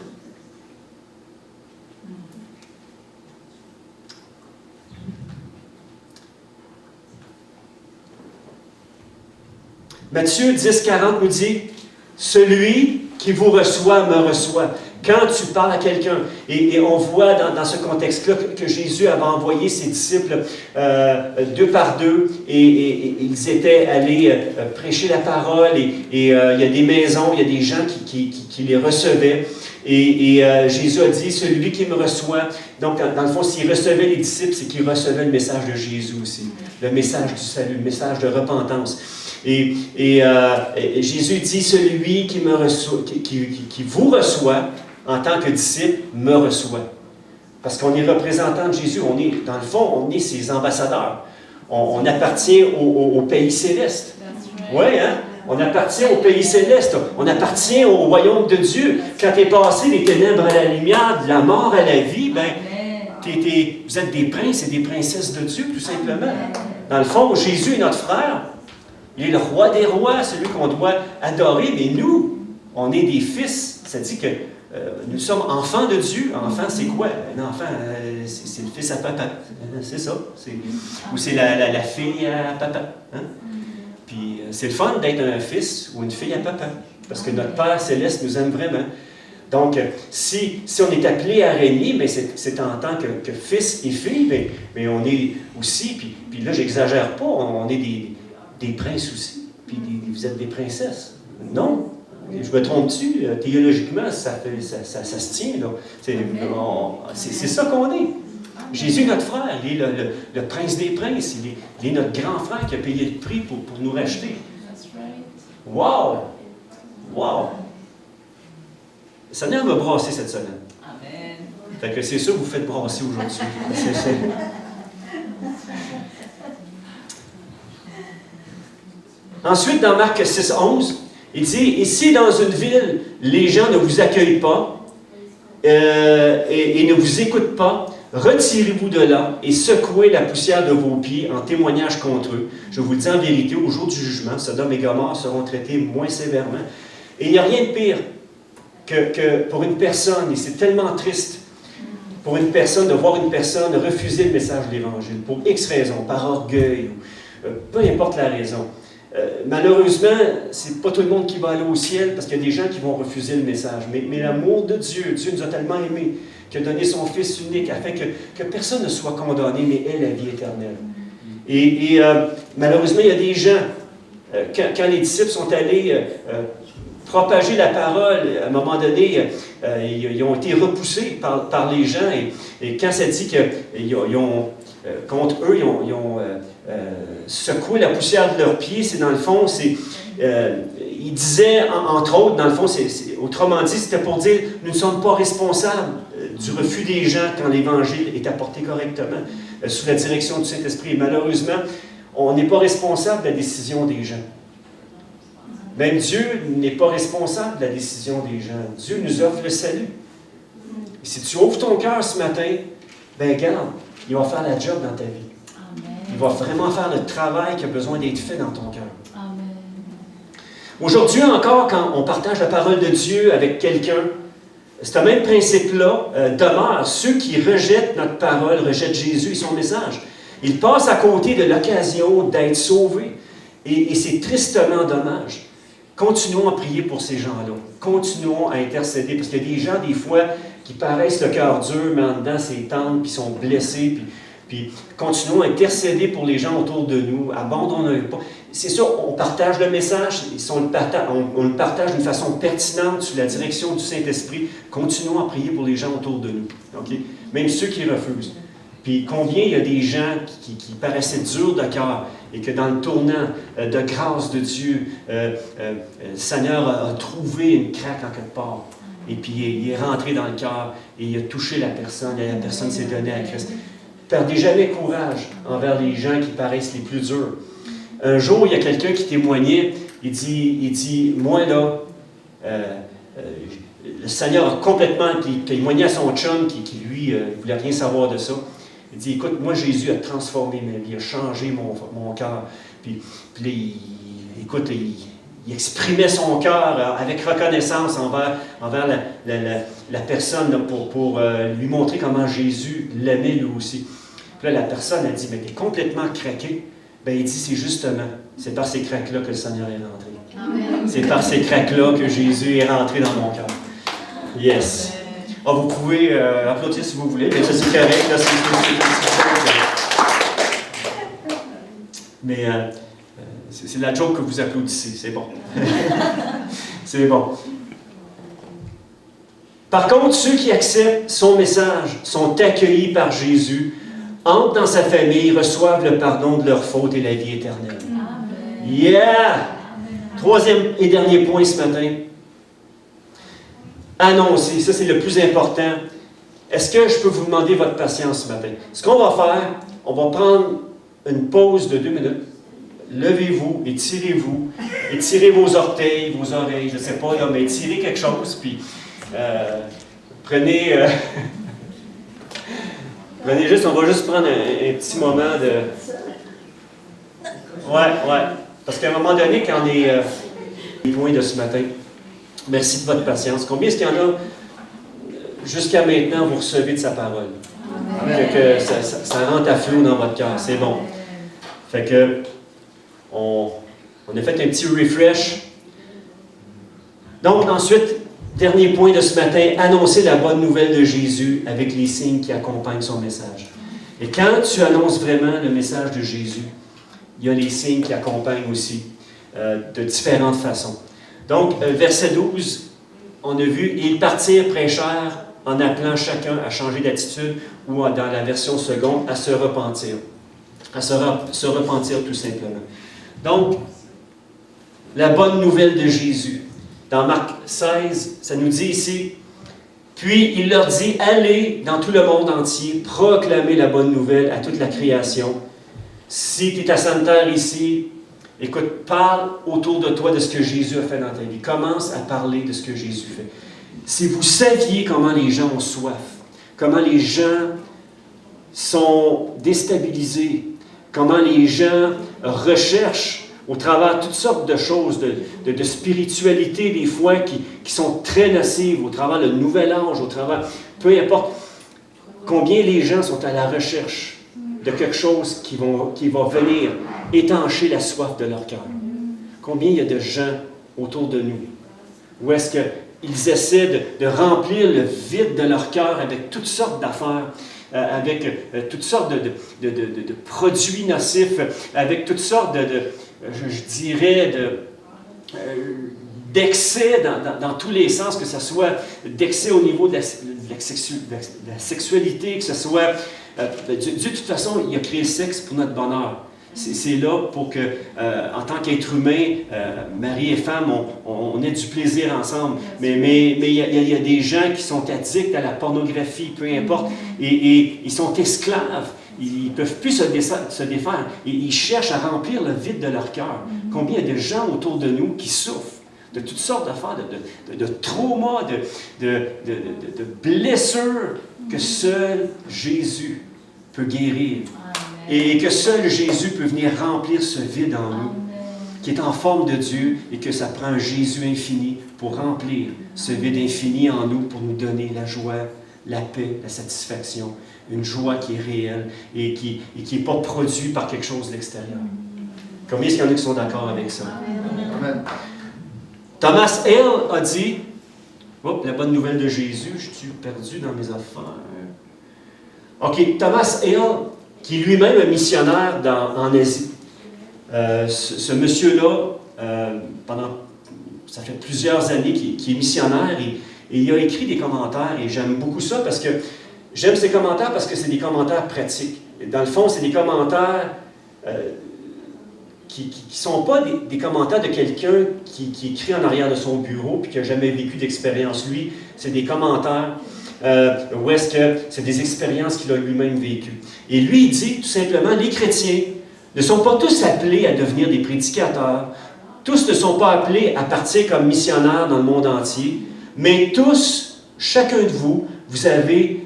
Matthieu 10,40 nous dit, « Celui qui vous reçoit me reçoit. » Quand tu parles à quelqu'un, et on voit dans ce contexte-là que Jésus avait envoyé ses disciples deux par deux, et ils étaient allés prêcher la parole, et il y a des maisons, il y a des gens qui les recevaient. Et Jésus a dit, celui qui me reçoit, donc dans le fond, s'il recevait les disciples, c'est qu'il recevait le message de Jésus aussi, le message du salut, le message de repentance. Et Jésus dit, celui qui me reçoit, qui vous reçoit, en tant que disciple, me reçoit. Parce qu'on est représentant de Jésus, on est, dans le fond, on est ses ambassadeurs. On appartient au pays céleste. Oui, hein? On appartient au pays céleste. On appartient au royaume de Dieu. Quand tu es passé des ténèbres à la lumière, de la mort à la vie, ben, vous êtes des princes et des princesses de Dieu, tout simplement. Dans le fond, Jésus est notre frère. Il est le roi des rois, celui qu'on doit adorer. Mais nous, on est des fils. Ça dit que nous sommes enfants de Dieu. Enfant, c'est quoi? Un enfant, c'est le fils à papa. C'est ça. Ou c'est la fille à papa. Hein? Puis c'est le fun d'être un fils ou une fille à papa. Parce que notre Père Céleste nous aime vraiment. Donc, si on est appelé à régner, mais c'est en tant que fils et fille, mais on est aussi, puis là, j'exagère pas, on est des princes aussi. Puis vous êtes des princesses. Non. Je me trompe-tu? Théologiquement, ça se tient. C'est ça qu'on est. Jésus est notre frère. Il est le prince des princes. Il est notre grand frère qui a payé le prix pour nous racheter. Wow! Wow! Le Seigneur m'a brassé cette semaine. Amen. Fait que c'est ça que vous faites brasser aujourd'hui. Ensuite, dans Marc 6,11, il dit, « Et si dans une ville, les gens ne vous accueillent pas et ne vous écoutent pas, retirez-vous de là et secouez la poussière de vos pieds en témoignage contre eux. Je vous le dis en vérité, au jour du jugement, Sodome et Gomorrhe seront traités moins sévèrement. » Et il n'y a rien de pire que pour une personne, et c'est tellement triste, pour une personne, de voir une personne refuser le message de l'Évangile, pour X raisons, par orgueil, peu importe la raison. Malheureusement, c'est pas tout le monde qui va aller au ciel, parce qu'il y a des gens qui vont refuser le message. Mais l'amour de Dieu, Dieu nous a tellement aimés, qu'il a donné son Fils unique, afin que personne ne soit condamné, mais ait la vie éternelle. Et malheureusement, il y a des gens, quand les disciples sont allés propager la parole, à un moment donné, ils ont été repoussés par les gens, et quand ça dit qu'ils ont, contre eux, ils ont secoué la poussière de leurs pieds, c'est dans le fond, ils disaient, entre autres, dans le fond, autrement dit, c'était pour dire, nous ne sommes pas responsables du refus des gens quand l'Évangile est apporté correctement, sous la direction du Saint-Esprit. Et malheureusement, on n'est pas responsable de la décision des gens. Même Dieu n'est pas responsable de la décision des gens. Dieu nous offre le salut. Et si tu ouvres ton cœur ce matin, ben regarde, il va faire la job dans ta vie. Amen. Il va vraiment faire le travail qui a besoin d'être fait dans ton cœur. Amen. Aujourd'hui encore, quand on partage la parole de Dieu avec quelqu'un, ce même principe-là demeure. Ceux qui rejettent notre parole, rejettent Jésus et son message. Ils passent à côté de l'occasion d'être sauvés. Et c'est tristement dommage. Continuons à prier pour ces gens-là. Continuons à intercéder. Parce qu'il y a des gens, des fois, qui paraissent le cœur dur, mais en dedans, c'est tendre, puis sont blessés. Puis continuons à intercéder pour les gens autour de nous. Abandonnons pas. C'est sûr, on partage le message. On le partage d'une façon pertinente sous la direction du Saint-Esprit. Continuons à prier pour les gens autour de nous. Okay? Même ceux qui refusent. Puis combien il y a des gens qui paraissaient durs de cœur et que dans le tournant de grâce de Dieu, le Seigneur a trouvé une craque en quelque part. Et puis il est rentré dans le cœur et il a touché la personne et la personne s'est donnée à Christ. Perdez jamais courage envers les gens qui paraissent les plus durs. Un jour, il y a quelqu'un qui témoignait, il dit moi là, le Seigneur a complètement, il témoignait à son chum qui lui, ne voulait rien savoir de ça. Il dit, écoute, moi, Jésus a transformé ma vie, il a changé mon cœur. Puis là, il exprimait son cœur avec reconnaissance envers la personne là, pour lui montrer comment Jésus l'aimait lui aussi. Puis là, la personne a dit, mais t'es complètement craqué. Bien, il dit, c'est justement, c'est par ces craques-là que le Seigneur est rentré. C'est par ces craques-là que Jésus est rentré dans mon cœur. Yes. Ah, vous pouvez applaudir si vous voulez, mais ça c'est correct. Là, mais c'est la joke que vous applaudissez, c'est bon. C'est bon. Par contre, ceux qui acceptent son message sont accueillis par Jésus, entrent dans sa famille, reçoivent le pardon de leurs fautes et la vie éternelle. Amen. Yeah! Troisième et dernier point ce matin. Annoncer, ça c'est le plus important. Est-ce que je peux vous demander votre patience ce matin? Ce qu'on va faire, on va prendre une pause de 2 minutes. Levez-vous, étirez vos orteils, vos oreilles, je ne sais pas, là, mais étirez quelque chose, puis prenez juste, on va juste prendre un petit moment de... Ouais, parce qu'à un moment donné, quand on est les points de ce matin, merci de votre patience. Combien est-ce qu'il y en a, jusqu'à maintenant, vous recevez de sa parole? Que ça rentre à flot dans votre cœur, c'est bon. Fait que, on a fait un petit refresh. Donc, ensuite, dernier point de ce matin, annoncer la bonne nouvelle de Jésus avec les signes qui accompagnent son message. Et quand tu annonces vraiment le message de Jésus, il y a les signes qui accompagnent aussi de différentes façons. Donc, verset 12, on a vu, ils partirent prêcheurs en appelant chacun à changer d'attitude ou dans la version seconde, à se repentir. À se repentir tout simplement. Donc, la bonne nouvelle de Jésus. Dans Marc 16, ça nous dit ici, « Puis il leur dit, allez dans tout le monde entier, proclamez la bonne nouvelle à toute la création. Si tu es à Sainte-Terre ici, écoute, parle autour de toi de ce que Jésus a fait dans ta vie. Commence à parler de ce que Jésus fait. Si vous saviez comment les gens ont soif, comment les gens sont déstabilisés, comment les gens recherchent au travers de toutes sortes de choses, de spiritualité des fois qui sont très nocives, au travers le nouvel âge, au travers, peu importe, combien les gens sont à la recherche de quelque chose qui va venir étancher la soif de leur cœur. Combien il y a de gens autour de nous, où est-ce qu'ils essaient de remplir le vide de leur cœur avec toutes sortes d'affaires, avec toutes sortes de produits nocifs, avec toutes sortes je dirais, d'excès dans tous les sens, que ce soit d'excès au niveau de la sexualité, que ce soit... de toute façon, il a créé le sexe pour notre bonheur. C'est là pour que, en tant qu'être humain, mari et femme, on ait du plaisir ensemble. Mais il y a des gens qui sont addicts à la pornographie, peu importe, et ils sont esclaves. Ils ne peuvent plus se défaire. Ils cherchent à remplir le vide de leur cœur. Combien il y a de gens autour de nous qui souffrent de toutes sortes d'affaires, de traumas, de blessures que seul Jésus peut guérir. Et que seul Jésus peut venir remplir ce vide en nous, qui est en forme de Dieu, et que ça prend un Jésus infini pour remplir ce vide infini en nous, pour nous donner la joie, la paix, la satisfaction, une joie qui est réelle et qui n'est pas produite par quelque chose de l'extérieur. Combien est-ce qu'il y en a qui sont d'accord avec ça? Amen. Thomas Hale a dit, la bonne nouvelle de Jésus, je suis perdu dans mes affaires. OK, Thomas Hale, qui lui-même est missionnaire en Asie. Ce monsieur-là, ça fait plusieurs années qu'il est missionnaire et il a écrit des commentaires et j'aime beaucoup ça parce que j'aime ces commentaires parce que c'est des commentaires pratiques. Et dans le fond, c'est des commentaires qui ne sont pas des commentaires de quelqu'un qui écrit en arrière de son bureau et qui n'a jamais vécu d'expérience. Lui, c'est des commentaires où est-ce que c'est des expériences qu'il a lui-même vécues. Et lui, il dit tout simplement, les chrétiens ne sont pas tous appelés à devenir des prédicateurs, tous ne sont pas appelés à partir comme missionnaires dans le monde entier, mais tous, chacun de vous, vous avez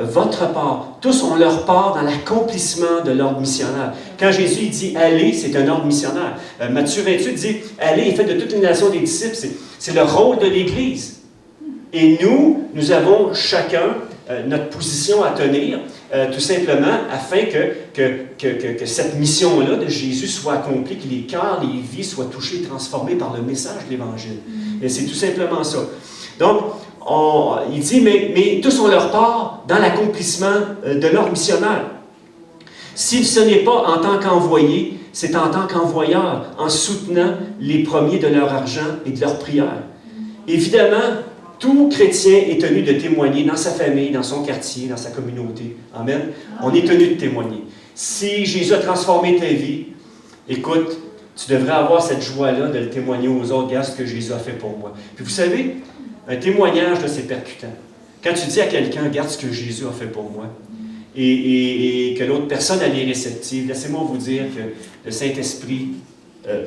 votre part. Tous ont leur part dans l'accomplissement de l'ordre missionnaire. Quand Jésus dit « Allez », c'est un ordre missionnaire. Matthieu 28 dit « Allez et faites de toutes les nations des disciples ». C'est le rôle de l'Église. Et nous avons chacun notre position à tenir, tout simplement, afin que cette mission-là de Jésus soit accomplie, que les cœurs, les vies soient touchés et transformés par le message de l'Évangile. Et c'est tout simplement ça. Donc, il dit, mais tous ont leur part dans l'accomplissement de leur missionnaire. Si ce n'est pas en tant qu'envoyé, c'est en tant qu'envoyeur, en soutenant les premiers de leur argent et de leur prière. Évidemment, tout chrétien est tenu de témoigner dans sa famille, dans son quartier, dans sa communauté. Amen. On est tenu de témoigner. Si Jésus a transformé ta vie, écoute, tu devrais avoir cette joie-là de le témoigner aux autres. Regarde ce que Jésus a fait pour moi. Puis vous savez, un témoignage, là, c'est percutant. Quand tu dis à quelqu'un, regarde ce que Jésus a fait pour moi, et que l'autre personne elle est réceptive, laissez-moi vous dire que le Saint-Esprit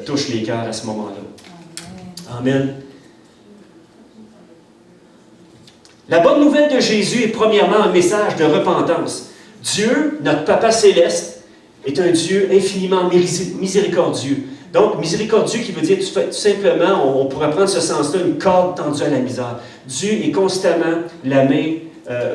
touche les cœurs à ce moment-là. Amen. La bonne nouvelle de Jésus est premièrement un message de repentance. Dieu, notre Papa céleste, est un Dieu infiniment miséricordieux. Donc, miséricordieux qui veut dire tout simplement, on pourrait prendre ce sens-là, une corde tendue à la misère. Dieu est constamment la main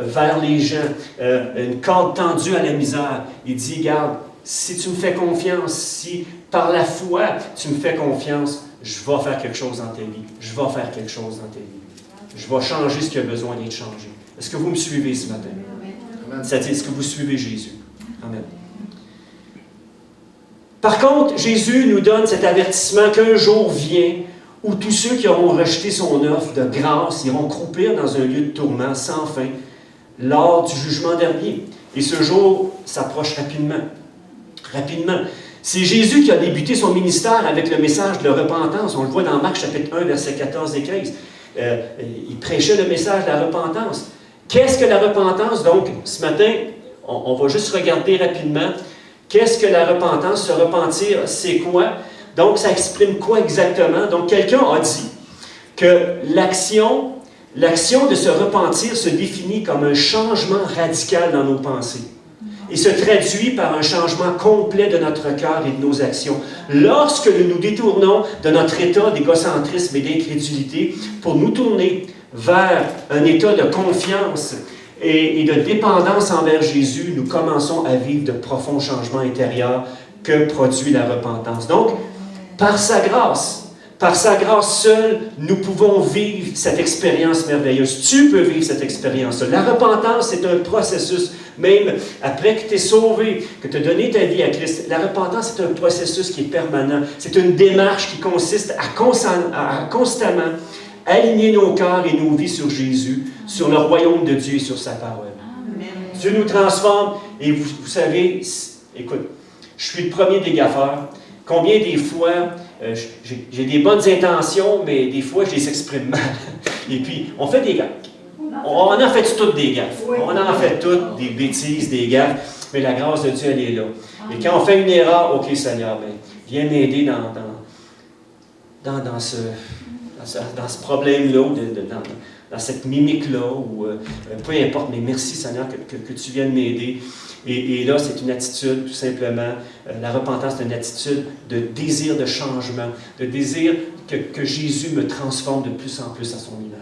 vers les gens, une corde tendue à la misère. Il dit, regarde, si tu me fais confiance, si par la foi tu me fais confiance, je vais faire quelque chose dans ta vie. Je vais faire quelque chose dans ta vie. Je vais changer ce qui a besoin d'être changé. Est-ce que vous me suivez ce matin? Amen. C'est-à-dire, est-ce que vous suivez Jésus? Amen. Par contre, Jésus nous donne cet avertissement qu'un jour vient où tous ceux qui auront rejeté son offre de grâce iront croupir dans un lieu de tourment sans fin lors du jugement dernier. Et ce jour s'approche rapidement. Rapidement. C'est Jésus qui a débuté son ministère avec le message de la repentance. On le voit dans Marc chapitre 1, versets 14 et 15. Il prêchait le message de la repentance. Qu'est-ce que la repentance? Donc, ce matin, on va juste regarder rapidement. Qu'est-ce que la repentance? Se repentir, c'est quoi? Donc, ça exprime quoi exactement? Donc, quelqu'un a dit que l'action de se repentir se définit comme un changement radical dans nos pensées et se traduit par un changement complet de notre cœur et de nos actions. Lorsque nous nous détournons de notre état d'égocentrisme et d'incrédulité pour nous tourner vers un état de confiance et de dépendance envers Jésus, nous commençons à vivre de profonds changements intérieurs que produit la repentance. Donc, par sa grâce seule, nous pouvons vivre cette expérience merveilleuse. Tu peux vivre cette expérience-là. La repentance, c'est un processus. Même après que tu es sauvé, que tu as donné ta vie à Christ, la repentance, c'est un processus qui est permanent. C'est une démarche qui consiste à constamment aligner nos cœurs et nos vies sur Jésus, sur le royaume de Dieu et sur sa parole. Amen. Dieu nous transforme. Et vous savez, écoute, je suis le premier des gaffeurs. Combien des fois, j'ai des bonnes intentions, mais des fois, je les exprime mal. Et puis, on fait des gaffes. On en fait toutes des gaffes. On en fait toutes des bêtises, des gaffes. Mais la grâce de Dieu, elle est là. Et quand on fait une erreur, OK, Seigneur, ben, viens m'aider dans ce problème-là, dans cette mimique-là, ou peu importe, mais merci, Seigneur, que tu viennes m'aider. Et là, c'est une attitude, tout simplement, la repentance, c'est une attitude de désir de changement, de désir que Jésus me transforme de plus en plus à son image.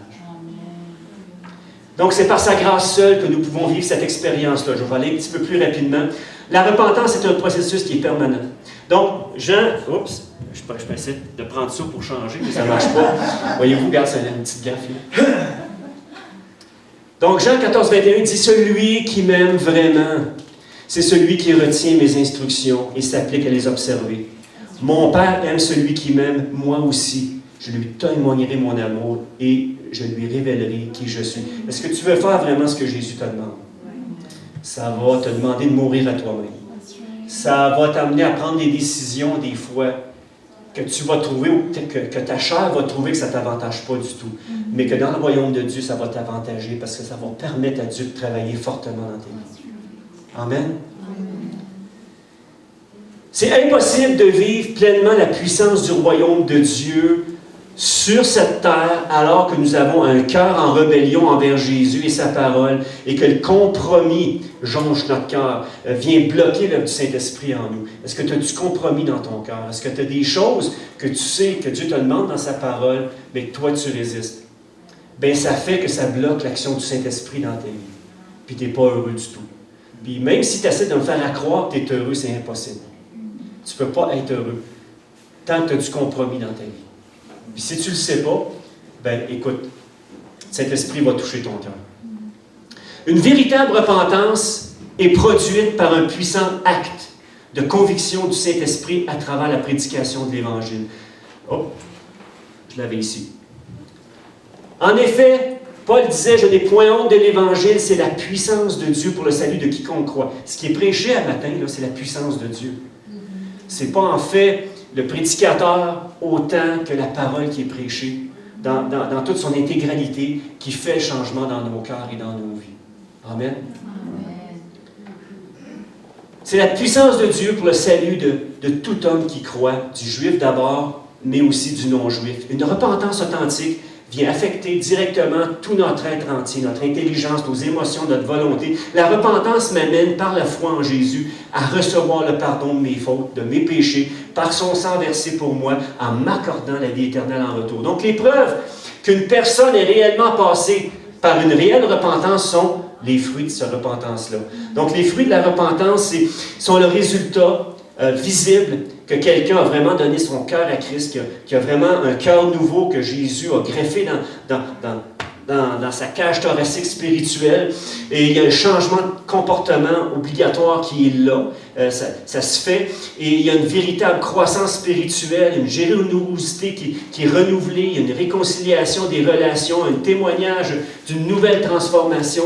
Donc, c'est par sa grâce seule que nous pouvons vivre cette expérience-là. Je vais aller un petit peu plus rapidement. La repentance, c'est un processus qui est permanent. Donc, Jean, je peux essayer de prendre ça pour changer, mais ça ne marche pas. Voyez-vous, regarde, c'est une petite gaffe là. Donc, Jean 14, 21 dit « Celui qui m'aime vraiment, c'est celui qui retient mes instructions et s'applique à les observer. Mon Père aime celui qui m'aime, moi aussi. Je lui témoignerai mon amour et je lui révélerai qui je suis. » Est-ce que tu veux faire vraiment ce que Jésus te demande? Ça va te demander de mourir à toi-même. Ça va t'amener à prendre des décisions, des fois, que tu vas trouver, ou que ta chair va trouver que ça ne t'avantage pas du tout. Mais que dans le royaume de Dieu, ça va t'avantager parce que ça va permettre à Dieu de travailler fortement dans tes vies. Amen. C'est impossible de vivre pleinement la puissance du royaume de Dieu sur cette terre alors que nous avons un cœur en rébellion envers Jésus et sa parole et que le compromis jonche notre cœur, vient bloquer l'œuvre du Saint-Esprit en nous. Est-ce que tu as du compromis dans ton cœur? Est-ce que tu as des choses que tu sais que Dieu te demande dans sa parole, mais que toi tu résistes? Bien, ça fait que ça bloque l'action du Saint-Esprit dans ta vie. puis tu n'es pas heureux du tout. Puis même si tu essaies de me faire croire que tu es heureux, c'est impossible. Tu ne peux pas être heureux tant que tu as du compromis dans ta vie. Puis si tu ne le sais pas, ben écoute, cet esprit va toucher ton cœur. Une véritable repentance est produite par un puissant acte de conviction du Saint-Esprit à travers la prédication de l'Évangile. Oh, je l'avais ici. En effet, Paul disait, je n'ai point honte de l'Évangile, c'est la puissance de Dieu pour le salut de quiconque croit. Ce qui est prêché à matin, là, c'est la puissance de Dieu. Ce n'est pas en fait le prédicateur autant que la parole qui est prêchée dans toute son intégralité qui fait le changement dans nos cœurs et dans nos vies. Amen. C'est la puissance de Dieu pour le salut de tout homme qui croit, du juif d'abord, mais aussi du non-juif. Une repentance authentique vient affecter directement tout notre être entier, notre intelligence, nos émotions, notre volonté. La repentance m'amène par la foi en Jésus à recevoir le pardon de mes fautes, de mes péchés, par son sang versé pour moi, en m'accordant la vie éternelle en retour. Donc les preuves qu'une personne est réellement passée par une réelle repentance sont les fruits de cette repentance-là. Donc les fruits de la repentance sont le résultat visible que quelqu'un a vraiment donné son cœur à Christ, qui a vraiment un cœur nouveau que Jésus a greffé dans sa cage thoracique spirituelle. Et il y a un changement de comportement obligatoire qui est là. Ça se fait. Et il y a une véritable croissance spirituelle, une générosité qui est renouvelée, il y a une réconciliation des relations, un témoignage d'une nouvelle transformation.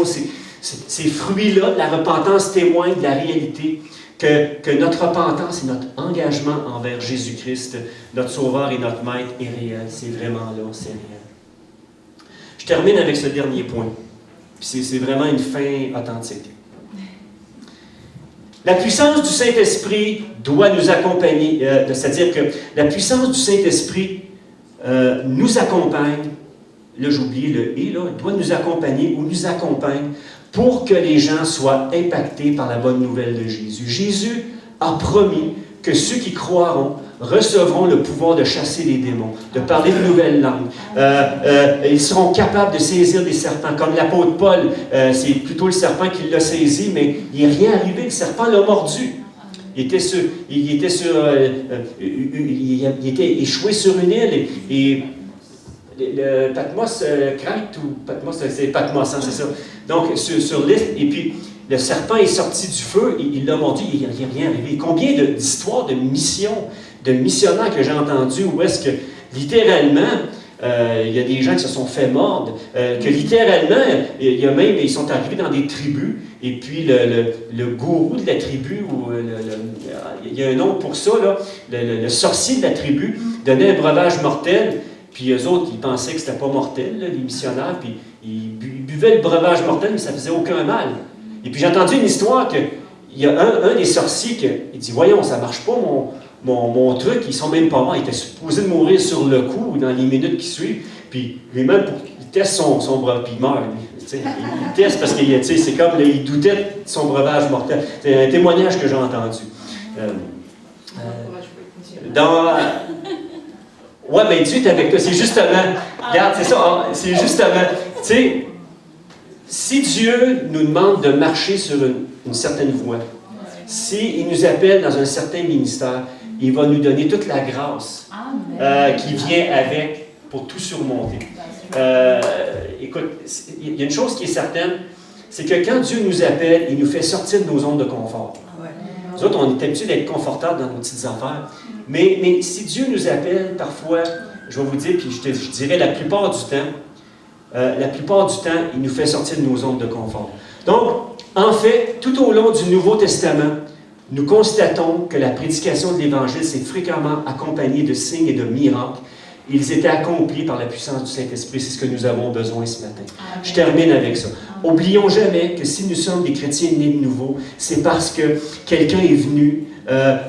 Ces fruits-là, la repentance témoigne de la réalité que notre repentance et notre engagement envers Jésus-Christ, notre Sauveur et notre Maître, est réel. C'est vraiment là, c'est réel. Je termine avec ce dernier point. C'est vraiment une fin authentique. La puissance du Saint-Esprit doit nous accompagner, c'est-à-dire que la puissance du Saint-Esprit nous accompagne, là j'ai oublié le « et », là, doit nous accompagner ou nous accompagne pour que les gens soient impactés par la bonne nouvelle de Jésus. Jésus a promis que ceux qui croiront recevront le pouvoir de chasser les démons, de parler de nouvelles langues. Ils seront capables de saisir des serpents. Comme l'apôtre Paul, c'est plutôt le serpent qui l'a saisi, mais il n'est rien arrivé. Le serpent l'a mordu. Il était échoué sur une île et le Patmos, Crète ou Patmos, c'est Patmos, hein, c'est ça. Donc, sur l'île, et puis le serpent est sorti du feu, il l'a mordu, il n'y a rien arrivé. Combien d'histoires de missionnaires que j'ai entendues où est-ce que, littéralement, il y a des gens qui se sont fait mordre, que littéralement, ils sont arrivés dans des tribus, et puis le gourou de la tribu, il y a un nom pour ça, là, le sorcier de la tribu, donnait un breuvage mortel. Puis eux autres, ils pensaient que c'était pas mortel, là, les missionnaires, puis ils buvaient le breuvage mortel, mais ça faisait aucun mal. Et puis j'ai entendu une histoire qu'il y a un des sorciers qui dit « Voyons, ça marche pas mon truc, ils sont même pas morts, ils étaient supposés de mourir sur le coup ou dans les minutes qui suivent. » Puis lui-même, il teste son breuvage, puis il meurt, lui. Il teste parce que c'est comme, il doutait de son breuvage mortel. C'est un témoignage que j'ai entendu. Ouais, mais Dieu est avec toi. C'est justement, regarde, c'est ça, c'est justement, tu sais, si Dieu nous demande de marcher sur une certaine voie, s'il nous appelle dans un certain ministère, il va nous donner toute la grâce qui vient avec pour tout surmonter. Écoute, il y a une chose qui est certaine, c'est que quand Dieu nous appelle, il nous fait sortir de nos zones de confort. Nous autres, on est habitués d'être confortables dans nos petites affaires. Mais si Dieu nous appelle, parfois, je vais vous dire, puis je dirais la plupart du temps, il nous fait sortir de nos zones de confort. Donc, en fait, tout au long du Nouveau Testament, nous constatons que la prédication de l'Évangile s'est fréquemment accompagnée de signes et de miracles. Ils étaient accomplis par la puissance du Saint-Esprit. C'est ce que nous avons besoin ce matin. Je termine avec ça. Oublions jamais que si nous sommes des chrétiens nés de nouveau, c'est parce que quelqu'un est venu à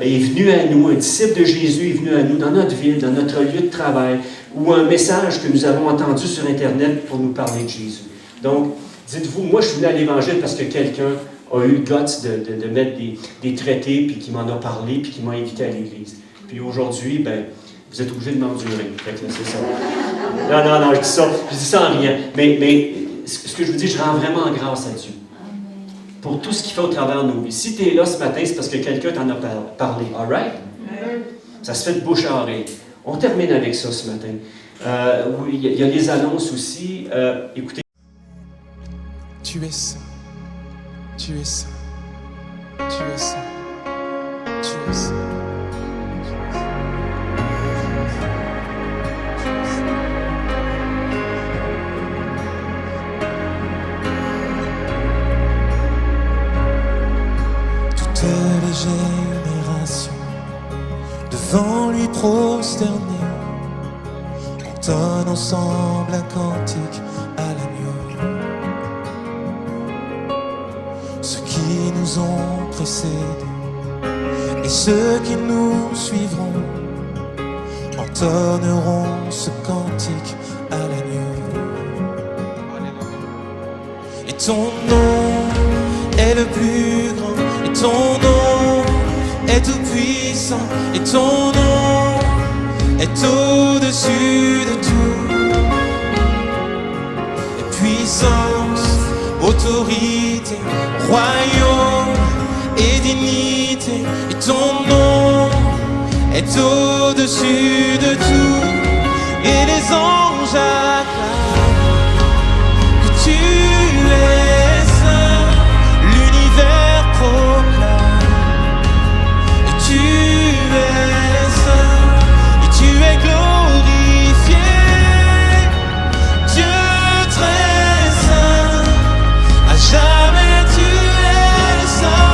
nous, un disciple de Jésus est venu à nous dans notre ville, dans notre lieu de travail, ou un message que nous avons entendu sur Internet pour nous parler de Jésus. Donc, dites-vous, moi je suis venu à l'Évangile parce que quelqu'un a eu le guts de mettre des traités, puis qui m'en a parlé, puis qui m'a invité à l'Église. Puis aujourd'hui, ben, vous êtes obligés de m'endurer. C'est ça. Non, je dis ça en riant. Mais ce que je vous dis, je rends vraiment grâce à Dieu. pour tout ce qu'il fait au travers de nos vies. Si tu es là ce matin, c'est parce que quelqu'un t'en a parlé. All right? Ça se fait de bouche à oreille. On termine avec ça ce matin. Oui, il y a des annonces aussi. Écoutez. Tu es saint. Tu es saint. Tu es saint. Tu es saint. Toutes les générations devant lui prosternées entonnent ensemble un cantique à l'agneau. Ceux qui nous ont précédés et ceux qui nous suivront entonneront ce cantique à l'agneau. Et ton nom est le plus grand, et ton nom est tout puissant, et ton nom est au-dessus de tout. Et puissance, autorité, royaume et dignité, et ton nom est au-dessus de tout. Et les anges acclament que tu es saint, l'univers proclame et tu es saint, et tu es glorifié, Dieu très saint, à jamais tu es saint.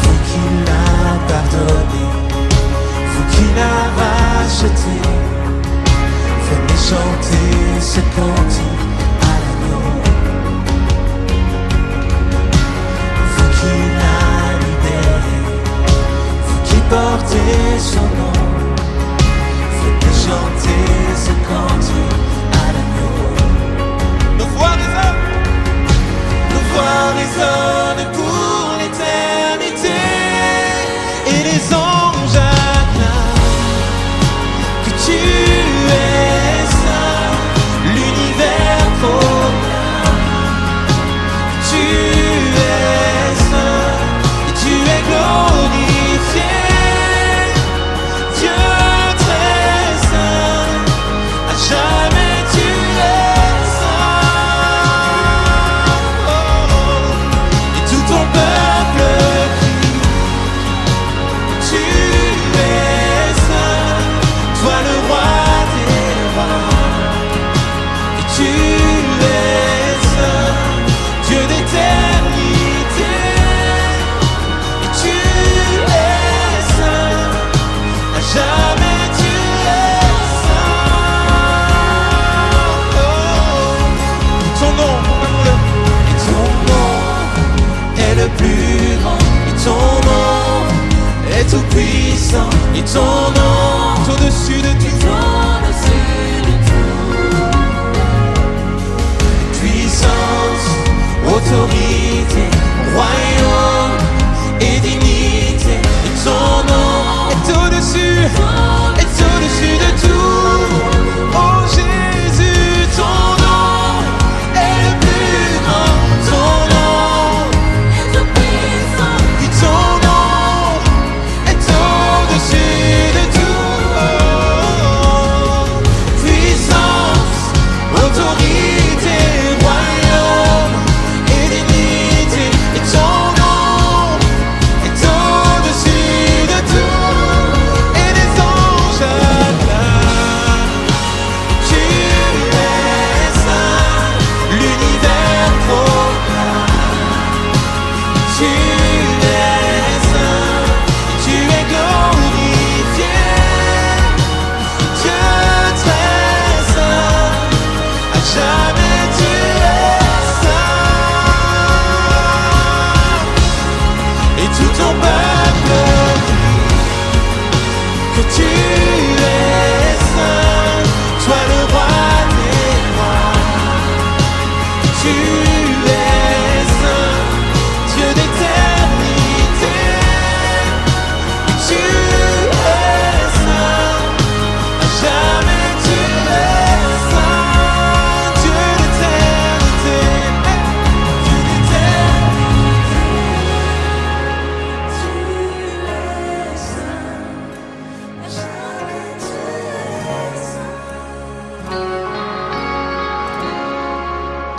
Vous qui l'a pardonné, vous qui l'a racheté, venez chanter ce cantique à l'agneau. Vous qui l'a libéré, vous qui portez son nom, venez chanter ce cantique à l'agneau. Nos voix résonnent pour l'éternité, et les anges acclament que tu es saint, l'univers proclame que tu es saint, et tu es glorifié,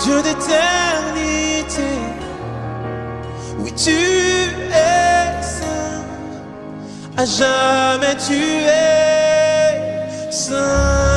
Dieu d'éternité. Oui, tu es saint, à jamais tu es saint.